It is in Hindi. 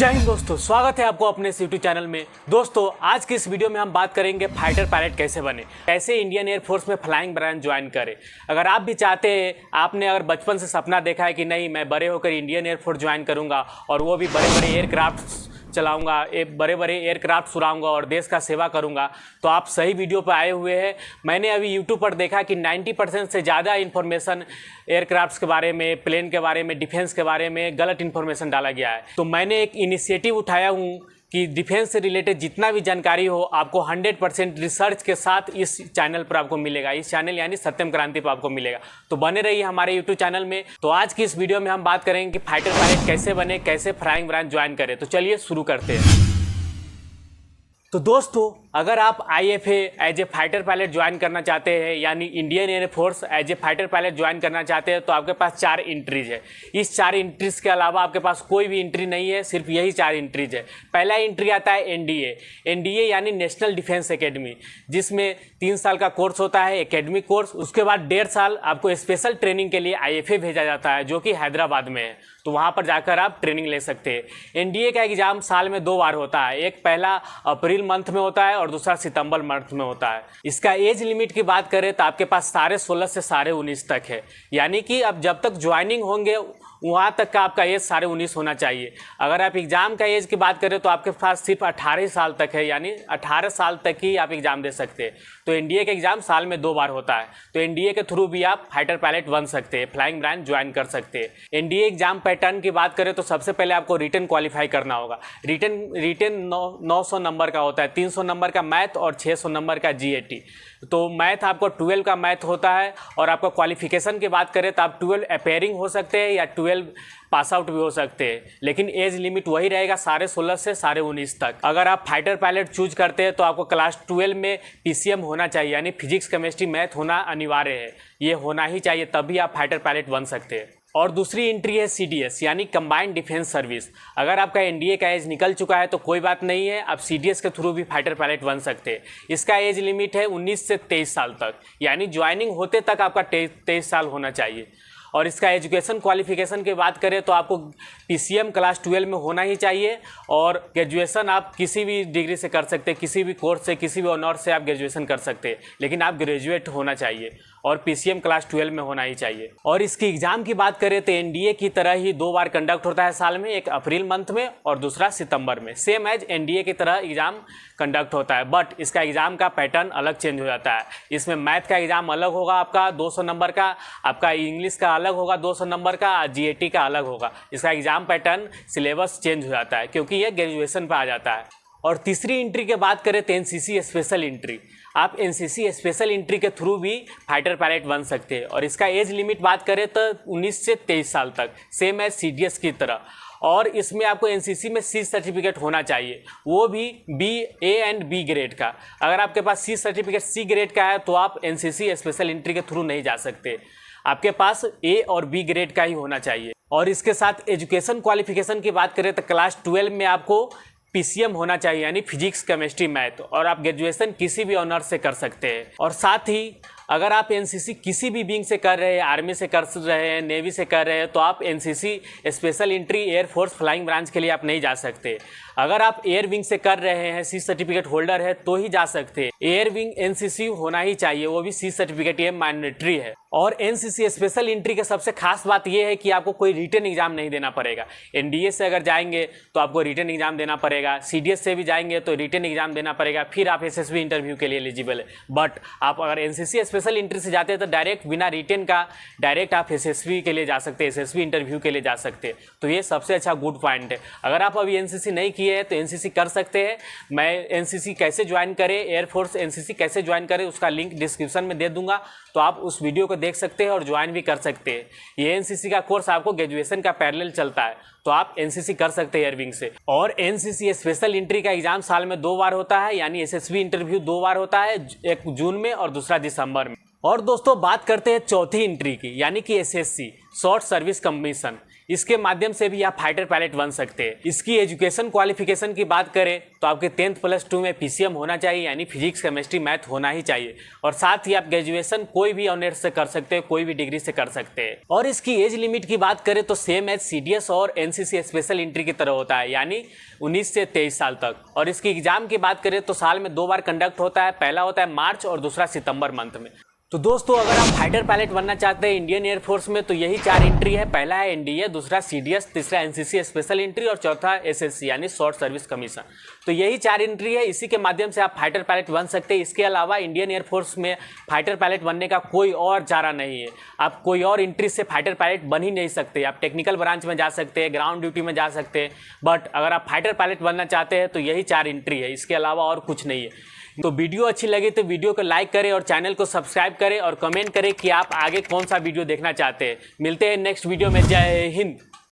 जय हिंद दोस्तों, स्वागत है आपको अपने इस यूट्यूब चैनल में। दोस्तों आज की इस वीडियो में हम बात करेंगे फाइटर पायलट कैसे बने, कैसे इंडियन एयरफोर्स में फ्लाइंग ब्रांच ज्वाइन करें। अगर आप भी चाहते हैं, आपने अगर बचपन से सपना देखा है कि नहीं मैं बड़े होकर इंडियन एयरफोर्स ज्वाइन करूंगा और वो भी बड़े बड़े एयरक्राफ्ट चलाऊंगा, बड़े बड़े एयरक्राफ्ट उड़ाऊंगा और देश का सेवा करूंगा, तो आप सही वीडियो पर आए हुए हैं। मैंने अभी यूट्यूब पर देखा कि 90% से ज़्यादा इन्फॉर्मेशन एयरक्राफ्ट्स के बारे में, प्लेन के बारे में, डिफेंस के बारे में गलत इन्फॉर्मेशन डाला गया है। तो मैंने एक इनिशिएटिव उठाया हूँ कि डिफेंस से रिलेटेड जितना भी जानकारी हो आपको 100% रिसर्च के साथ इस चैनल पर आपको मिलेगा। इस चैनल यानी सत्यम क्रांति पर आपको मिलेगा, तो बने रहिए हमारे यूट्यूब चैनल में। तो आज की इस वीडियो में हम बात करेंगे कि फाइटर पायलट कैसे बने, कैसे फ्लाइंग ब्रांच ज्वाइन करें। तो चलिए शुरू करते हैं। तो दोस्तों अगर आप IFA as a fighter pilot join करना चाहते हैं, यानी Indian air force as a fighter pilot join करना चाहते हैं, तो आपके पास 4 एंट्रीज है। इस 4 एंट्रीज के अलावा आपके पास कोई भी एंट्री नहीं है, सिर्फ यही 4 एंट्रीज है। पहला एंट्री आता है NDA यानी नेशनल डिफेंस एकेडमी, जिसमें 3 साल का कोर्स होता है, एकेडमिक कोर्स। उसके बाद 1.5 साल आपको स्पेशल ट्रेनिंग के लिए IFA भेजा जाता है, जो कि हैदराबाद में है। तो वहाँ पर जाकर आप ट्रेनिंग ले सकते हैं। NDA का एग्जाम साल में 2 बार होता है, एक पहला अप्रैल मंथ में होता है और दूसरा सितंबर मंथ में होता है। इसका एज लिमिट की बात करें तो आपके पास 16.5 से 19.5 तक है, यानी कि अब जब तक ज्वाइनिंग होंगे वहाँ तक का आपका एज 19.5 होना चाहिए। अगर आप एग्ज़ाम का एज की बात करें तो आपके पास सिर्फ 18 साल तक है, यानी 18 साल तक ही आप एग्ज़ाम दे सकते हैं। तो NDA का एग्ज़ाम साल में 2 बार होता है, तो NDA के थ्रू भी आप फाइटर पायलट बन सकते हैं, फ्लाइंग ब्रांच ज्वाइन कर सकते हैं। NDA एग्ज़ाम पैटर्न की बात करें तो सबसे पहले आपको रिटन क्वालिफाई करना होगा। रिटन 900 नंबर का होता है, 300 नंबर का मैथ और 600 नंबर का GAT। तो मैथ आपको 12 का मैथ होता है। और आपका क्वालिफिकेशन की बात करें तो आप 12 अपेयरिंग हो सकते हैं या 12 पास आउट भी हो सकते हैं, लेकिन एज लिमिट वही रहेगा 16.5 से 19.5 तक। अगर आप फाइटर पायलट चूज करते हैं तो आपको क्लास 12 में PCM होना चाहिए, यानी फिजिक्स केमिस्ट्री मैथ होना अनिवार्य है। ये होना ही चाहिए, तभी आप फाइटर पायलट बन सकते हैं। और दूसरी एंट्री है CDS यानी कंबाइंड डिफेंस सर्विस। अगर आपका NDA का एज निकल चुका है तो कोई बात नहीं है, आप CDS के थ्रू भी फाइटर पायलट बन सकते हैं। इसका एज लिमिट है 19 से 23 साल तक, यानी ज्वाइनिंग होते तक आपका 23 साल होना चाहिए। और इसका एजुकेशन क्वालिफिकेशन की बात करें तो आपको PCM क्लास 12 में होना ही चाहिए। और ग्रेजुएशन आप किसी भी डिग्री से कर सकते हैं, किसी भी कोर्स से, किसी भी ऑनर्स से आप ग्रेजुएशन कर सकते हैं, लेकिन आप ग्रेजुएट होना चाहिए और PCM क्लास 12 में होना ही चाहिए। और इसकी एग्ज़ाम की बात करें तो NDA की तरह ही 2 बार कंडक्ट होता है साल में, एक अप्रैल मंथ में और दूसरा सितंबर में। सेम एज NDA की तरह एग्ज़ाम कंडक्ट होता है, बट इसका एग्ज़ाम का पैटर्न अलग चेंज हो जाता है। इसमें मैथ का एग्ज़ाम अलग होगा आपका 200 नंबर का, आपका इंग्लिश का अलग होगा 200 नंबर का, GAT का अलग होगा। इसका एग्ज़ाम पैटर्न सिलेबस चेंज हो जाता है, क्योंकि ये ग्रेजुएशन पर आ जाता है। और तीसरी एंट्री की बात करें तो NCC स्पेशल एंट्री। आप NCC स्पेशल एंट्री के थ्रू भी फाइटर पायलट बन सकते हैं। और इसका एज लिमिट बात करें तो 19 से 23 साल तक, सेम एज CDS की तरह। और इसमें आपको NCC में C सर्टिफिकेट होना चाहिए, वो भी A एंड B ग्रेड का। अगर आपके पास C सर्टिफिकेट C ग्रेड का है तो आप NCC स्पेशल एंट्री के थ्रू नहीं जा सकते, आपके पास A और B ग्रेड का ही होना चाहिए। और इसके साथ एजुकेशन क्वालिफिकेशन की बात करें तो क्लास 12 में आपको PCM होना चाहिए, यानी फिजिक्स केमिस्ट्री मैथ, और आप ग्रेजुएशन किसी भी ऑनर्स से कर सकते हैं। और साथ ही अगर आप NCC किसी भी विंग से कर रहे हैं, आर्मी से कर रहे हैं, नेवी से कर रहे हैं, तो आप NCC special entry air force flying branch के लिए आप नहीं जा सकते। अगर आप एयर विंग से कर रहे हैं, C सर्टिफिकेट होल्डर है, तो ही जा सकते हैं। एयर विंग NCC होना ही चाहिए, वो भी C सर्टिफिकेट, ये मैंडेटरी है। और NCC स्पेशल एंट्री का सबसे खास बात यह है कि आपको कोई रिटन एग्जाम नहीं देना पड़ेगा। NDA से अगर जाएंगे तो आपको रिटन एग्जाम देना पड़ेगा, CDS से भी जाएंगे तो रिटन एग्जाम देना पड़ेगा, फिर आप SSB इंटरव्यू के लिए एलिजिबल है। बट आप अगर NCC स्पेशल एंट्री से जाते हैं तो डायरेक्ट बिना रिटन का डायरेक्ट आप SSB के लिए जा सकते हैं, SSB इंटरव्यू के लिए जा सकते हैं। तो ये सबसे अच्छा गुड पॉइंट है। अगर आप अभी NCC नहीं किए हैं तो NCC कर सकते हैं। मैं NCC कैसे ज्वाइन करें, एयरफोर्स NCC कैसे ज्वाइन करें, उसका लिंक डिस्क्रिप्शन में दे दूंगा, तो आप उस वीडियो को देख सकते हैं और ज्वाइन भी कर सकते हैं। ये NCC का कोर्स आपको ग्रेजुएशन का पैरेलल चलता है, तो आप NCC कर सकते हैं एयरविंग से। और NCC स्पेशल एंट्री का एग्जाम साल में 2 बार होता है, यानी SSB इंटरव्यू 2 बार होता है, एक जून में और दूसरा दिसंबर में। और दोस्तों बात करते हैं चौथी एंट्री की, यानी कि SSC शॉर्ट सर्विस कमीशन। इसके माध्यम से भी आप फाइटर पायलट बन सकते हैं। इसकी एजुकेशन क्वालिफिकेशन की बात करें तो आपके 10th प्लस 2 में पीसीएम होना चाहिए, यानी फिजिक्स केमिस्ट्री मैथ होना ही चाहिए। और साथ ही आप ग्रेजुएशन कोई भी ऑनर्स से कर सकते हैं, कोई भी डिग्री से कर सकते हैं। और इसकी एज लिमिट की बात करें तो सेम एज सीडीएस और एनसीसी स्पेशल एंट्री की तरह होता है, यानी 19 से 23 साल तक। और इसकी एग्जाम की बात करें तो साल में 2 बार कंडक्ट होता है, पहला होता है मार्च और दूसरा सितंबर मंथ में। तो दोस्तों, अगर आप फाइटर पायलट बनना चाहते हैं इंडियन एयरफोर्स में तो यही 4 एंट्री है। पहला है एनडीए, दूसरा सीडीएस, तीसरा एनसीसी स्पेशल एंट्री और चौथा एसएससी यानी शॉर्ट सर्विस कमीशन। तो यही 4 एंट्री है, इसी के माध्यम से आप फाइटर पायलट बन सकते हैं। इसके अलावा इंडियन एयरफोर्स में फाइटर पायलट बनने का कोई और चारा नहीं है। आप कोई और एंट्री से फाइटर पायलट बन ही नहीं सकते। आप टेक्निकल ब्रांच में जा सकते हैं, ग्राउंड ड्यूटी में जा सकते हैं, बट अगर आप फाइटर पायलट बनना चाहते हैं तो यही 4 एंट्री है, इसके अलावा और कुछ नहीं है। तो वीडियो अच्छी लगी तो वीडियो को लाइक करें और चैनल को सब्सक्राइब करें और कमेंट करें कि आप आगे कौन सा वीडियो देखना चाहते हैं। मिलते हैं नेक्स्ट वीडियो में। जय हिंद।